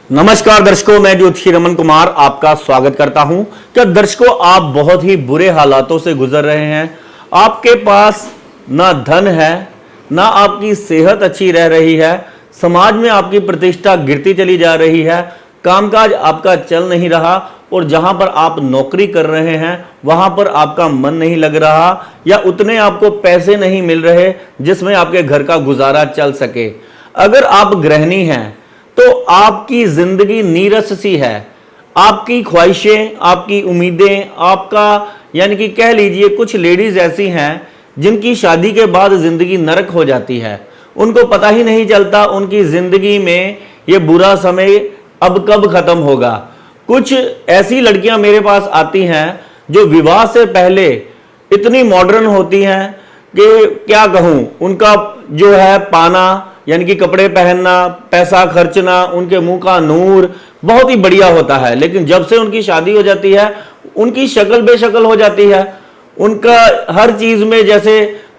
नमस्कार दर्शकों, मैं ज्योतिषी रमन कुमार आपका स्वागत करता हूं। क्या दर्शकों, आप बहुत ही बुरे हालातों से गुजर रहे हैं। आपके पास ना धन है, ना आपकी सेहत अच्छी रह रही है, समाज में आपकी प्रतिष्ठा गिरती चली जा रही है, कामकाज आपका चल नहीं रहा और जहां पर आप नौकरी कर रहे हैं वहां पर आपका मन नहीं लग रहा या उतने आपको पैसे नहीं मिल रहे जिसमें आपके घर का गुजारा चल सके। अगर आप गृहिणी हैं तो आपकी जिंदगी नीरस सी है। आपकी ख्वाहिशें, आपकी उम्मीदें, आपका यानी कि कह लीजिए कुछ लेडीज ऐसी हैं जिनकी शादी के बाद जिंदगी नरक हो जाती है। उनको पता ही नहीं चलता उनकी जिंदगी में ये बुरा समय अब कब खत्म होगा। कुछ ऐसी लड़कियां मेरे पास आती हैं जो विवाह से पहले इतनी मॉडर्न होती हैं कि क्या कहूं, उनका जो है पाना यानी कि कपड़े पहनना, पैसा खर्चना, उनके मुंह का नूर बहुत ही बढ़िया होता है, लेकिन जब से उनकी शादी हो जाती है उनकी शक्ल बेशक्ल हो जाती है। उनका हर चीज में जैसे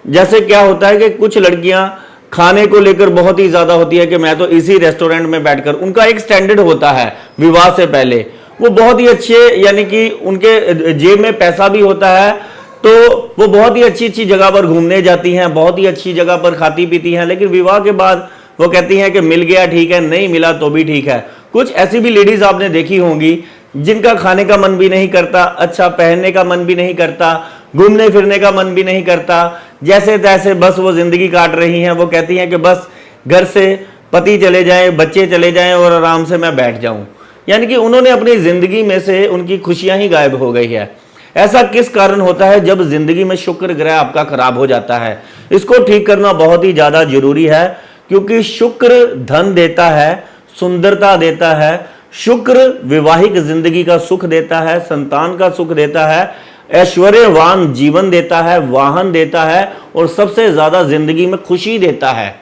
जैसे क्या होता है कि कुछ लड़कियां खाने को लेकर बहुत ही ज्यादा होती है कि मैं तो इसी रेस्टोरेंट में बैठकर, उनका एक स्टैंडर्ड होता है विवाह से पहले। वो बहुत ही अच्छे यानी कि उनके जेब में पैसा भी होता है तो वो बहुत ही अच्छी अच्छी जगह पर घूमने जाती हैं, बहुत ही अच्छी जगह पर खाती पीती हैं, लेकिन विवाह के बाद वो कहती हैं कि मिल गया ठीक है, नहीं मिला तो भी ठीक है। कुछ ऐसी भी लेडीज आपने देखी होंगी जिनका खाने का मन भी नहीं करता, अच्छा पहनने का मन भी नहीं करता, घूमने फिरने का मन भी नहीं करता, जैसे तैसे बस वो जिंदगी काट रही हैं। वो कहती हैं कि बस घर से पति चले जाएं, बच्चे चले जाएं और आराम से मैं बैठ जाऊं। यानी कि उन्होंने अपनी जिंदगी में से उनकी खुशियां ही गायब हो गई है। ऐसा किस कारण होता है? जब जिंदगी में शुक्र ग्रह आपका खराब हो जाता है। इसको ठीक करना बहुत ही ज्यादा जरूरी है क्योंकि शुक्र धन देता है, सुंदरता देता है, शुक्र वैवाहिक जिंदगी का सुख देता है, संतान का सुख देता है, ऐश्वर्यवान जीवन देता है, वाहन देता है और सबसे ज्यादा जिंदगी में खुशी देता है।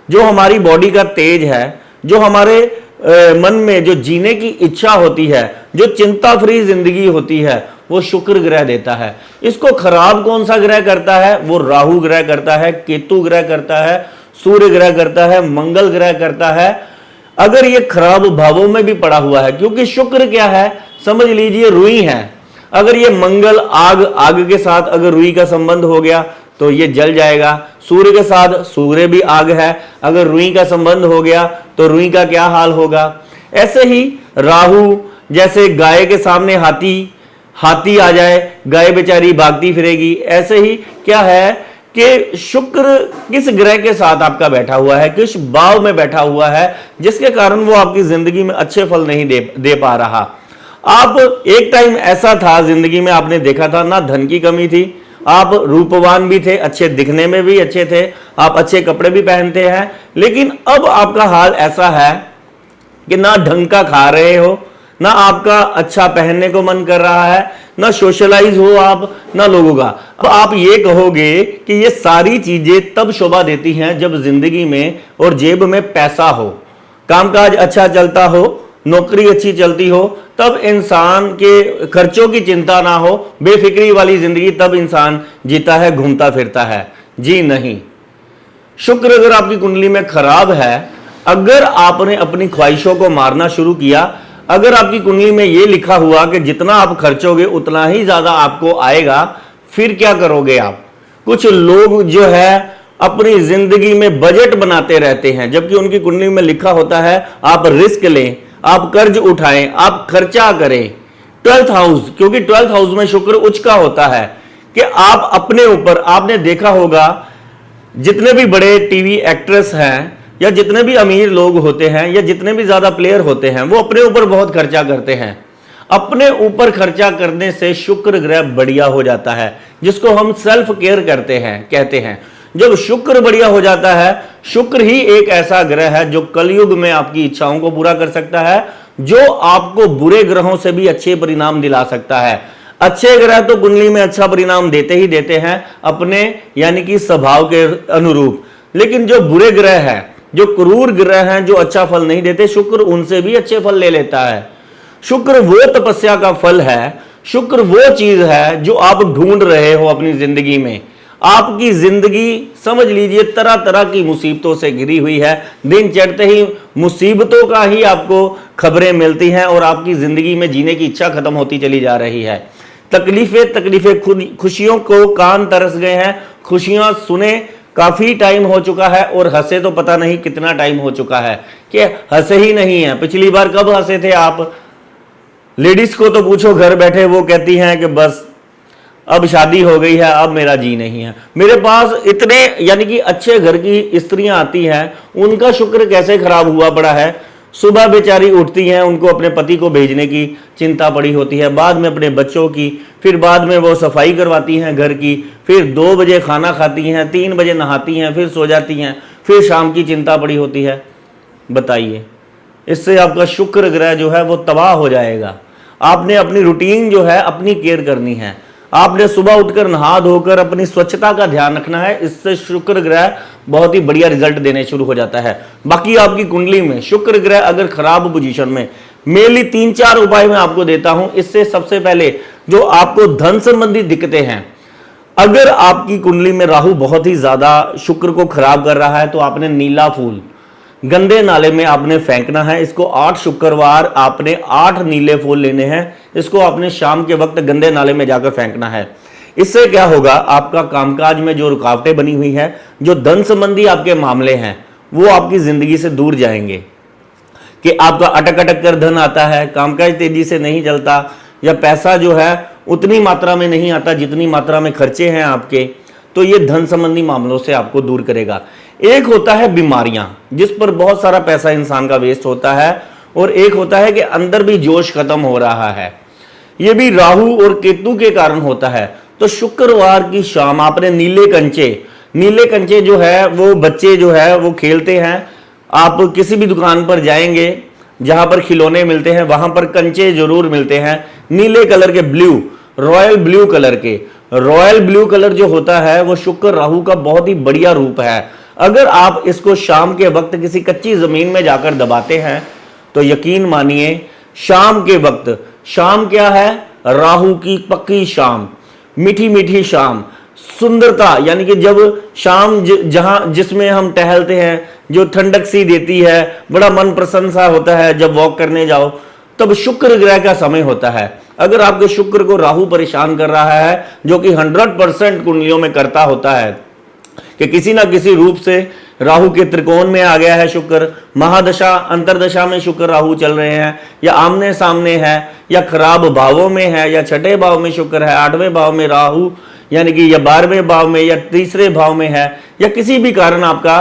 जो हमारी बॉडी का तेज है, जो हमारे मन में जो जीने की इच्छा होती है, जो चिंता फ्री जिंदगी होती है, वो शुक्र ग्रह देता है। इसको खराब कौन सा ग्रह करता है? वो राहु ग्रह करता है, केतु ग्रह करता है, सूर्य ग्रह करता है, मंगल ग्रह करता है। अगर ये खराब भावों में भी पड़ा हुआ है, क्योंकि शुक्र क्या है, समझ लीजिए रुई है। अगर ये मंगल आग के साथ अगर रुई का संबंध हो गया तो ये जल जाएगा। सूर्य के साथ सूर्य भी आग है, अगर रुई का संबंध हो गया तो रुई का क्या हाल होगा। ऐसे ही राहु, जैसे गाय के सामने हाथी आ जाए, गाय बेचारी भागती फिरेगी। ऐसे ही क्या है कि शुक्र किस ग्रह के साथ आपका बैठा हुआ है, किस भाव में बैठा हुआ है, जिसके कारण वो आपकी जिंदगी में अच्छे फल नहीं दे पा रहा। आप एक टाइम ऐसा था जिंदगी में, आपने देखा था ना धन की कमी थी, आप रूपवान भी थे, अच्छे दिखने में भी अच्छे थे, आप अच्छे कपड़े भी पहनते हैं, लेकिन अब आपका हाल ऐसा है कि ना ढंग का खा रहे हो, ना आपका अच्छा पहनने को मन कर रहा है, ना सोशलाइज हो आप, ना लोगों का। अब आप ये कहोगे कि ये सारी चीजें तब शोभा देती हैं जब जिंदगी में और जेब में पैसा हो, कामकाज अच्छा चलता हो, नौकरी अच्छी चलती हो, तब इंसान के खर्चों की चिंता ना हो, बेफिक्री वाली जिंदगी तब इंसान जीता है, घूमता फिरता है। जी नहीं, शुक्र अगर आपकी कुंडली में खराब है, अगर आपने अपनी ख्वाहिशों को मारना शुरू किया, अगर आपकी कुंडली में यह लिखा हुआ कि जितना आप खर्चोगे उतना ही ज्यादा आपको आएगा, फिर क्या करोगे आप? कुछ लोग जो है अपनी जिंदगी में बजट बनाते रहते हैं, जबकि उनकी कुंडली में लिखा होता है आप रिस्क लें, आप कर्ज उठाएं, आप खर्चा करें। 12th हाउस, क्योंकि 12th हाउस में शुक्र उच्च का होता है कि आप अपने ऊपर, आपने देखा होगा जितने भी बड़े टीवी एक्ट्रेस हैं या जितने भी अमीर लोग होते हैं या जितने भी ज्यादा प्लेयर होते हैं, वो अपने ऊपर बहुत खर्चा करते हैं। अपने ऊपर खर्चा करने से शुक्र ग्रह बढ़िया हो जाता है, जिसको हम सेल्फ केयर कहते हैं। जब शुक्र बढ़िया हो जाता है, शुक्र ही एक ऐसा ग्रह है जो कलयुग में आपकी इच्छाओं को पूरा कर सकता है, जो आपको बुरे ग्रहों से भी अच्छे परिणाम दिला सकता है। अच्छे ग्रह तो कुंडली में अच्छा परिणाम देते ही देते हैं अपने यानी कि स्वभाव के अनुरूप, लेकिन जो बुरे ग्रह हैं, जो क्रूर ग्रह हैं, जो अच्छा फल नहीं देते, शुक्र उनसे भी अच्छे फल ले लेता है। शुक्र वो तपस्या का फल है, शुक्र वो चीज है जो आप ढूंढ रहे हो अपनी जिंदगी में। आपकी जिंदगी समझ लीजिए तरह तरह की मुसीबतों से घिरी हुई है। दिन चढ़ते ही मुसीबतों का ही आपको खबरें मिलती हैं और आपकी जिंदगी में जीने की इच्छा खत्म होती चली जा रही है। तकलीफें तकलीफें, खुशियों को कान तरस गए हैं, खुशियां सुने काफी टाइम हो चुका है और हंसे तो पता नहीं कितना टाइम हो चुका है कि हंसे ही नहीं है। पिछली बार कब हंसे थे आप? लेडीज को तो पूछो घर बैठे, वो कहती हैं कि बस अब शादी हो गई है, अब मेरा जी नहीं है। मेरे पास इतने यानी कि अच्छे घर की स्त्रियां आती हैं, उनका शुक्र कैसे खराब हुआ पड़ा है। सुबह बेचारी उठती हैं, उनको अपने पति को भेजने की चिंता पड़ी होती है, बाद में अपने बच्चों की, फिर बाद में वो सफाई करवाती हैं घर की, फिर 2 बजे खाना खाती हैं, 3 बजे नहाती हैं, फिर सो जाती हैं, फिर शाम की चिंता पड़ी होती है। बताइए, इससे आपका शुक्र ग्रह जो है वो तबाह हो जाएगा। आपने अपनी रूटीन जो है अपनी केयर करनी है। आपने सुबह उठकर नहा धोकर अपनी स्वच्छता का ध्यान रखना है। इससे शुक्र ग्रह बहुत ही बढ़िया रिजल्ट देने शुरू हो जाता है। बाकी आपकी कुंडली में शुक्र ग्रह अगर खराब पोजीशन में, मेनली 3-4 उपाय मैं आपको देता हूं। इससे सबसे पहले जो आपको धन संबंधी दिक्कतें हैं, अगर आपकी कुंडली में राहु बहुत ही ज्यादा शुक्र को खराब कर रहा है तो आपने नीला फूल गंदे नाले में आपने फेंकना है। इसको 8 शुक्रवार आपने 8 नीले फूल लेने हैं। इसको आपने शाम के वक्त गंदे नाले में जाकर फेंकना है। इससे क्या होगा, आपका कामकाज में जो रुकावटें बनी हुई है, जो धन संबंधी आपके मामले हैं, वो आपकी जिंदगी से दूर जाएंगे। कि आपका अटक अटक कर धन आता है, कामकाज तेजी से नहीं चलता, या पैसा जो है उतनी मात्रा में नहीं आता जितनी मात्रा में खर्चे हैं आपके, तो ये धन संबंधी मामलों से आपको दूर करेगा। एक होता है बीमारियां, जिस पर बहुत सारा पैसा इंसान का वेस्ट होता है, और एक होता है कि अंदर भी जोश खत्म हो रहा है। ये भी राहु और केतु के कारण होता है। तो शुक्रवार की शाम आपने नीले कंचे जो है वो बच्चे जो है वो खेलते हैं। आप किसी भी दुकान पर जाएंगे जहां पर खिलौने मिलते हैं, वहां पर कंचे जरूर मिलते हैं नीले कलर के, रॉयल ब्लू कलर के। रॉयल ब्लू कलर जो होता है वो शुक्र राहु का बहुत ही बढ़िया रूप है। अगर आप इसको शाम के वक्त किसी कच्ची जमीन में जाकर दबाते हैं तो यकीन मानिए शाम के वक्त, शाम क्या है, राहु की पक्की शाम, मीठी मीठी शाम, सुंदरता, यानी कि जब शाम जहां जिसमें हम टहलते हैं, जो ठंडक सी देती है, बड़ा मन प्रसन्न सा होता है जब वॉक करने जाओ, तब शुक्र ग्रह का समय होता है। अगर आपके शुक्र को राहु परेशान कर रहा है, जो कि 100% कुंडलियों में करता होता है कि किसी ना किसी रूप से राहु के त्रिकोण में आ गया है शुक्र, महादशा अंतरदशा में शुक्र राहु चल रहे हैं, या आमने सामने है, या खराब भावों में है, या छठे भाव में शुक्र है, 8वें भाव में राहु यानी कि, या 12वें भाव में, या तीसरे भाव में है, या किसी भी कारण आपका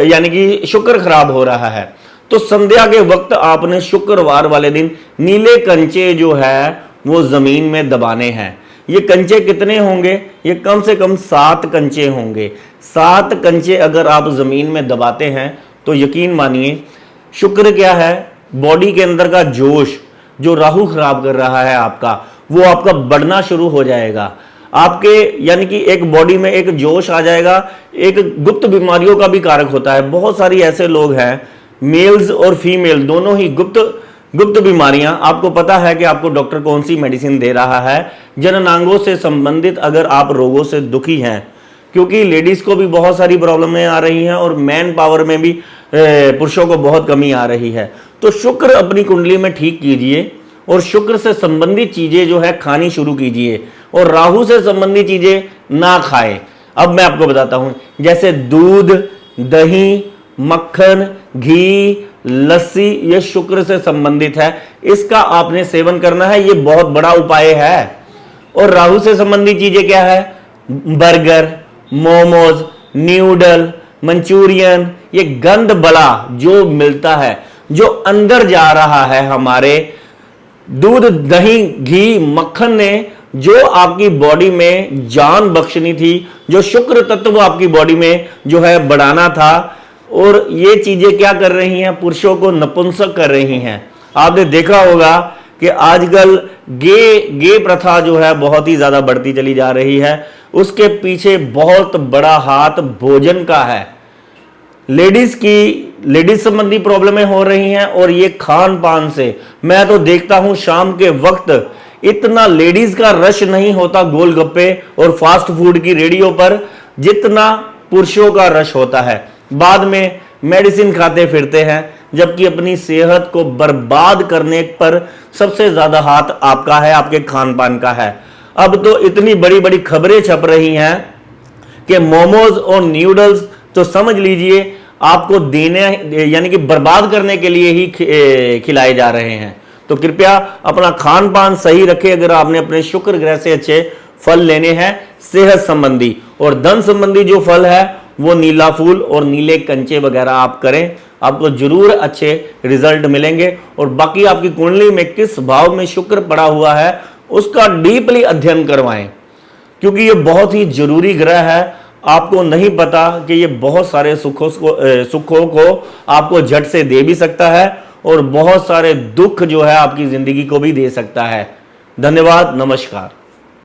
यानी कि शुक्र खराब हो रहा है, तो संध्या के वक्त आपने शुक्रवार वाले दिन नीले कंचे जो है वो जमीन में दबाने हैं। ये कंचे कितने होंगे? ये कम से कम 7 कंचे होंगे। 7 कंचे अगर आप जमीन में दबाते हैं तो यकीन मानिए शुक्र क्या है, बॉडी के अंदर का जोश जो राहु खराब कर रहा है आपका, वो आपका बढ़ना शुरू हो जाएगा। आपके यानी कि एक बॉडी में एक जोश आ जाएगा। एक गुप्त बीमारियों का भी कारक होता है। बहुत सारी ऐसे लोग हैं, मेल्स और फीमेल दोनों ही, गुप्त बीमारियां। आपको पता है कि आपको डॉक्टर कौन सी मेडिसिन दे रहा है। जननांगों से संबंधित अगर आप रोगों से दुखी हैं, क्योंकि लेडीज को भी बहुत सारी प्रॉब्लमें आ रही हैं और मैन पावर में भी पुरुषों को बहुत कमी आ रही है, तो शुक्र अपनी कुंडली में ठीक कीजिए और शुक्र से संबंधित चीजें जो है खानी शुरू कीजिए, और राहु से संबंधित चीजें ना खाएं। अब मैं आपको बताता हूं, जैसे दूध, दही, मक्खन, घी, लस्सी, ये शुक्र से संबंधित है, इसका आपने सेवन करना है। ये बहुत बड़ा उपाय है। और राहु से संबंधित चीजें क्या है? बर्गर, मोमोज, न्यूडल, मंचूरियन, ये गंद बला जो मिलता है, जो अंदर जा रहा है हमारे दूध, दही, घी, मक्खन ने जो आपकी बॉडी में जान बख्शनी थी, जो शुक्र तत्व आपकी बॉडी में जो है बढ़ाना था, और ये चीजें क्या कर रही हैं? पुरुषों को नपुंसक कर रही हैं। आपने देखा होगा कि आजकल गे प्रथा जो है बहुत ही ज्यादा बढ़ती चली जा रही है। उसके पीछे बहुत बड़ा हाथ भोजन का है। लेडीज संबंधी प्रॉब्लमें हो रही हैं, और ये खान पान से। मैं तो देखता हूं शाम के वक्त इतना लेडीज का रश नहीं होता गोलगप्पे और फास्ट फूड की रेडियो पर जितना पुरुषों का रश होता है। बाद में मेडिसिन खाते फिरते हैं, जबकि अपनी सेहत को बर्बाद करने पर सबसे ज्यादा हाथ आपका है, आपके खान पान का है। अब तो इतनी बड़ी बड़ी खबरें छप रही हैं कि मोमोज और न्यूडल्स तो समझ लीजिए आपको देने यानी कि बर्बाद करने के लिए ही खिलाए जा रहे हैं। तो कृपया अपना खान पान सही रखें। अगर आपने अपने शुक्र ग्रह से अच्छे फल लेने हैं सेहत संबंधी और धन संबंधी जो फल है वो नीला फूल और नीले कंचे वगैरह आप करें, आपको जरूर अच्छे रिजल्ट मिलेंगे। और बाकी आपकी कुंडली में किस भाव में शुक्र पड़ा हुआ है उसका डीपली अध्ययन करवाएं, क्योंकि ये बहुत ही जरूरी ग्रह है। आपको नहीं पता कि ये बहुत सारे सुखों को आपको झट से दे भी सकता है और बहुत सारे दुख जो है आपकी जिंदगी को भी दे सकता है। धन्यवाद, नमस्कार।